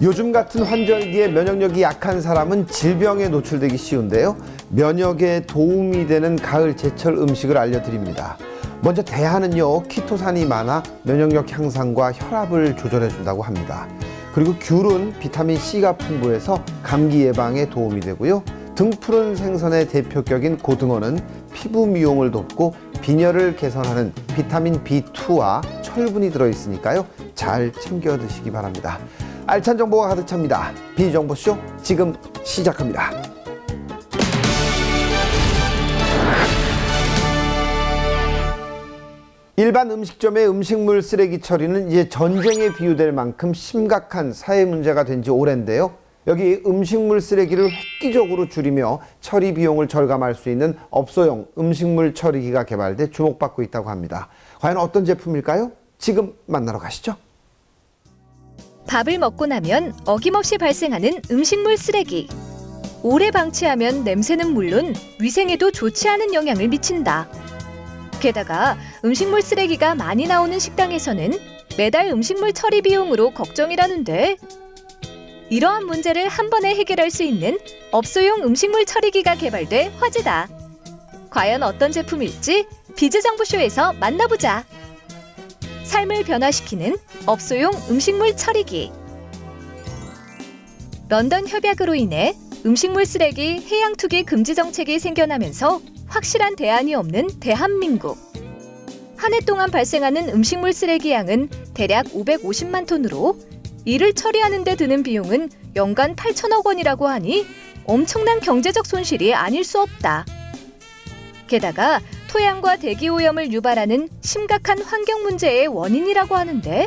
요즘 같은 환절기에 면역력이 약한 사람은 질병에 노출되기 쉬운데요. 면역에 도움이 되는 가을 제철 음식을 알려드립니다. 먼저 대하는요, 키토산이 많아 면역력 향상과 혈압을 조절해준다고 합니다. 그리고 귤은 비타민 C가 풍부해서 감기 예방에 도움이 되고요. 등푸른 생선의 대표격인 고등어는 피부 미용을 돕고 빈혈을 개선하는 비타민 B2와 철분이 들어있으니까요. 잘 챙겨 드시기 바랍니다. 알찬 정보가 가득 찹니다. 비정보쇼 지금 시작합니다. 일반 음식점의 음식물 쓰레기 처리는 이제 전쟁에 비유될 만큼 심각한 사회 문제가 된 지 오랜데요. 여기 음식물 쓰레기를 획기적으로 줄이며 처리 비용을 절감할 수 있는 업소용 음식물 처리기가 개발돼 주목받고 있다고 합니다. 과연 어떤 제품일까요? 지금 만나러 가시죠. 밥을 먹고 나면 어김없이 발생하는 음식물 쓰레기. 오래 방치하면 냄새는 물론 위생에도 좋지 않은 영향을 미친다. 게다가 음식물 쓰레기가 많이 나오는 식당에서는 매달 음식물 처리 비용으로 걱정이라는데, 이러한 문제를 한 번에 해결할 수 있는 업소용 음식물 처리기가 개발돼 화제다. 과연 어떤 제품일지 비즈정보쇼에서 만나보자. 삶을 변화시키는 업소용 음식물 처리기. 런던 협약으로 인해 음식물 쓰레기 해양 투기 금지 정책이 생겨나면서 확실한 대안이 없는 대한민국. 한 해 동안 발생하는 음식물 쓰레기 양은 대략 550만 톤으로 이를 처리하는 데 드는 비용은 연간 8천억 원이라고 하니 엄청난 경제적 손실이 아닐 수 없다. 게다가 토양과 대기 오염을 유발하는 심각한 환경 문제의 원인이라고 하는데,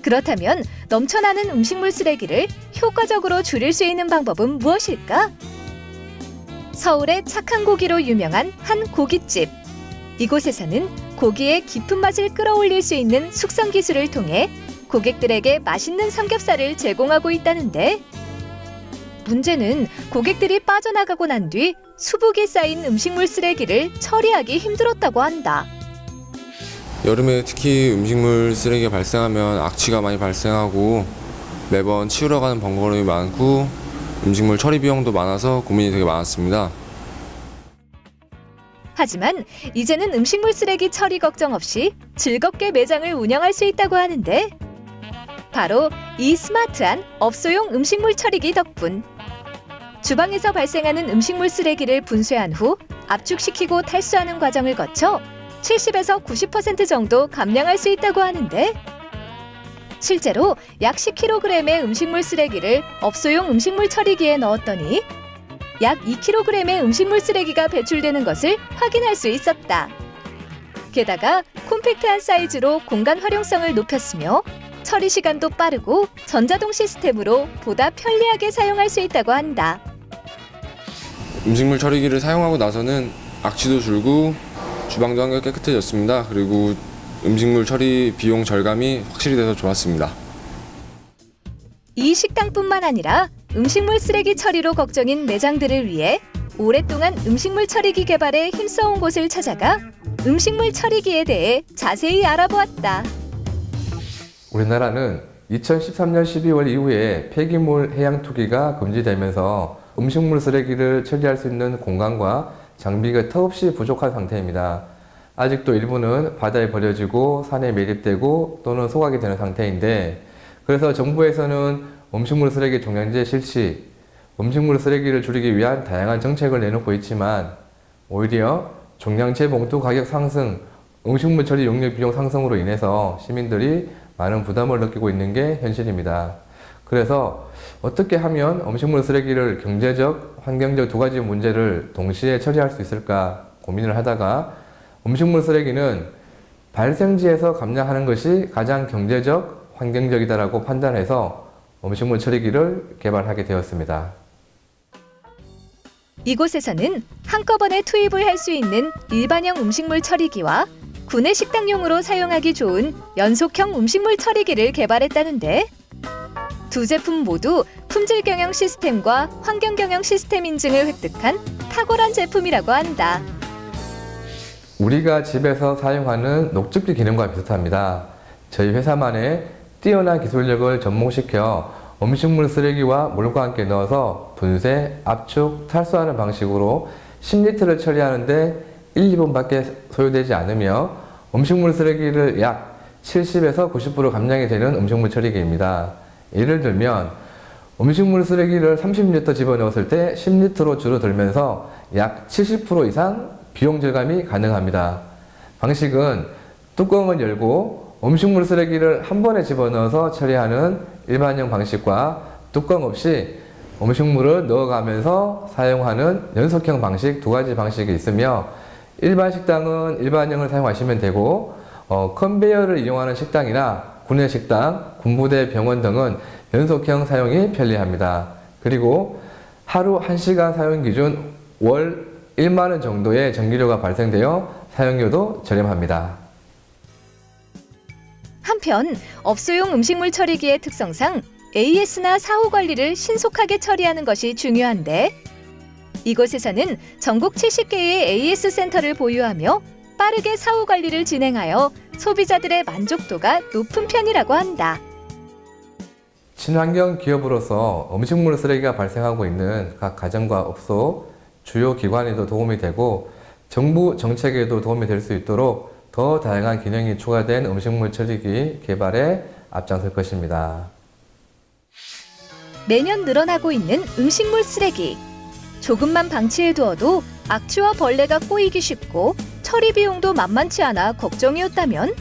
그렇다면 넘쳐나는 음식물 쓰레기를 효과적으로 줄일 수 있는 방법은 무엇일까? 서울의 착한 고기로 유명한 한 고깃집. 이곳에서는 고기의 깊은 맛을 끌어올릴 수 있는 숙성 기술을 통해 고객들에게 맛있는 삼겹살을 제공하고 있다는데, 문제는 고객들이 빠져나가고 난 뒤 수북이 쌓인 음식물 쓰레기를 처리하기 힘들었다고 한다. 여름에 특히 음식물 쓰레기가 발생하면 악취가 많이 발생하고 매번 치우러 가는 번거로움이 많고 음식물 처리 비용도 많아서 고민이 되게 많았습니다. 하지만 이제는 음식물 쓰레기 처리 걱정 없이 즐겁게 매장을 운영할 수 있다고 하는데, 바로 이 스마트한 업소용 음식물 처리기 덕분. 주방에서 발생하는 음식물 쓰레기를 분쇄한 후 압축시키고 탈수하는 과정을 거쳐 70에서 90% 정도 감량할 수 있다고 하는데, 실제로 약 10kg의 음식물 쓰레기를 업소용 음식물 처리기에 넣었더니 약 2kg의 음식물 쓰레기가 배출되는 것을 확인할 수 있었다. 게다가 콤팩트한 사이즈로 공간 활용성을 높였으며 처리 시간도 빠르고 전자동 시스템으로 보다 편리하게 사용할 수 있다고 한다. 음식물 처리기를 사용하고 나서는 악취도 줄고 주방도 한결 깨끗해졌습니다. 그리고 음식물 처리 비용 절감이 확실히 돼서 좋았습니다. 이 식당뿐만 아니라 음식물 쓰레기 처리로 걱정인 매장들을 위해 오랫동안 음식물 처리기 개발에 힘써온 곳을 찾아가 음식물 처리기에 대해 자세히 알아보았다. 우리나라는 2013년 12월 이후에 폐기물 해양 투기가 금지되면서 음식물 쓰레기를 처리할 수 있는 공간과 장비가 턱없이 부족한 상태입니다. 아직도 일부는 바다에 버려지고 산에 매립되고 또는 소각이 되는 상태인데, 그래서 정부에서는 음식물 쓰레기 종량제 실시, 음식물 쓰레기를 줄이기 위한 다양한 정책을 내놓고 있지만 오히려 종량제 봉투 가격 상승, 음식물 처리 용역 비용 상승으로 인해서 시민들이 많은 부담을 느끼고 있는 게 현실입니다. 그래서 어떻게 하면 음식물 쓰레기를 경제적, 환경적 두 가지 문제를 동시에 처리할 수 있을까 고민을 하다가 음식물 쓰레기는 발생지에서 감량하는 것이 가장 경제적, 환경적이다라고 판단해서 음식물 처리기를 개발하게 되었습니다. 이곳에서는 한꺼번에 투입을 할 수 있는 일반형 음식물 처리기와 구내 식당용으로 사용하기 좋은 연속형 음식물 처리기를 개발했다는데, 두 제품 모두 품질 경영 시스템과 환경 경영 시스템 인증을 획득한 탁월한 제품이라고 한다. 우리가 집에서 사용하는 녹즙기 기능과 비슷합니다. 저희 회사만의 뛰어난 기술력을 접목시켜 음식물 쓰레기와 물과 함께 넣어서 분쇄, 압축, 탈수하는 방식으로 10리터를 처리하는데 1, 2분밖에 소요되지 않으며 음식물 쓰레기를 약 70에서 90% 감량이 되는 음식물 처리기입니다. 예를 들면 음식물 쓰레기를 30리터 집어넣었을 때 10리터로 줄어들면서 약 70% 이상 비용 절감이 가능합니다. 방식은 뚜껑을 열고 음식물 쓰레기를 한 번에 집어넣어서 처리하는 일반형 방식과 뚜껑 없이 음식물을 넣어가면서 사용하는 연속형 방식 두 가지 방식이 있으며 일반 식당은 일반형을 사용하시면 되고 컨베이어를 이용하는 식당이나 구내식당, 군부대, 병원 등은 연속형 사용이 편리합니다. 그리고 하루 1시간 사용 기준 월 1만 원 정도의 전기료가 발생되어 사용료도 저렴합니다. 한편 업소용 음식물 처리기의 특성상 AS나 사후 관리를 신속하게 처리하는 것이 중요한데 이곳에서는 전국 70개의 AS 센터를 보유하며 빠르게 사후 관리를 진행하여 소비자들의 만족도가 높은 편이라고 한다. 친환경 기업으로서 음식물 쓰레기가 발생하고 있는 각 가정과 업소, 주요 기관에도 도움이 되고 정부 정책에도 도움이 될 수 있도록 더 다양한 기능이 추가된 음식물 처리기 개발에 앞장설 것입니다. 매년 늘어나고 있는 음식물 쓰레기. 조금만 방치해두어도 악취와 벌레가 꼬이기 쉽고 처리 비용도 만만치 않아 걱정이었다면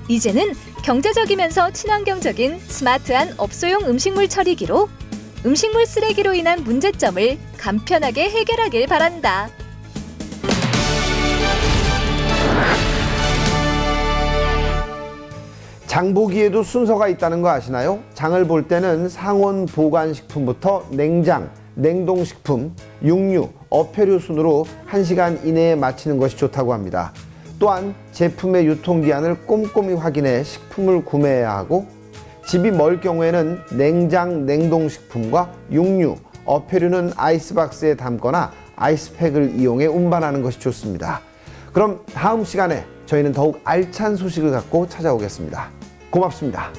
이제는 경제적이면서 친환경적인 스마트한 업소용 음식물 처리기로 음식물 쓰레기로 인한 문제점을 간편하게 해결하길 바란다. 장보기에도 순서가 있다는 거 아시나요? 장을 볼 때는 상온 보관식품부터 냉장, 냉동식품, 육류, 어패류 순으로 1시간 이내에 마치는 것이 좋다고 합니다. 또한 제품의 유통기한을 꼼꼼히 확인해 식품을 구매해야 하고 집이 멀 경우에는 냉장, 냉동식품과 육류, 어패류는 아이스박스에 담거나 아이스팩을 이용해 운반하는 것이 좋습니다. 그럼 다음 시간에 저희는 더욱 알찬 소식을 갖고 찾아오겠습니다. 고맙습니다.